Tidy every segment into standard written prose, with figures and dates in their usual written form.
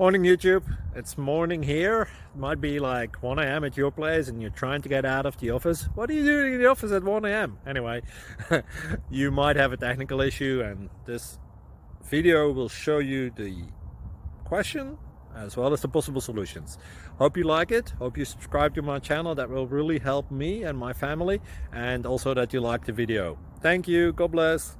Morning YouTube, it's morning here. It might be like 1 a.m. at your place and you're trying to get out of the office. What are you doing in the office at 1 a.m.? Anyway, you might have a technical issue and this video will show you the question as well as the possible solutions. Hope you like it, hope you subscribe to my channel. That will really help me and my family, and also that you like the video. Thank you, God bless.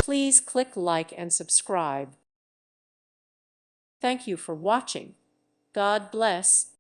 Please click like and subscribe. Thank you for watching. God bless.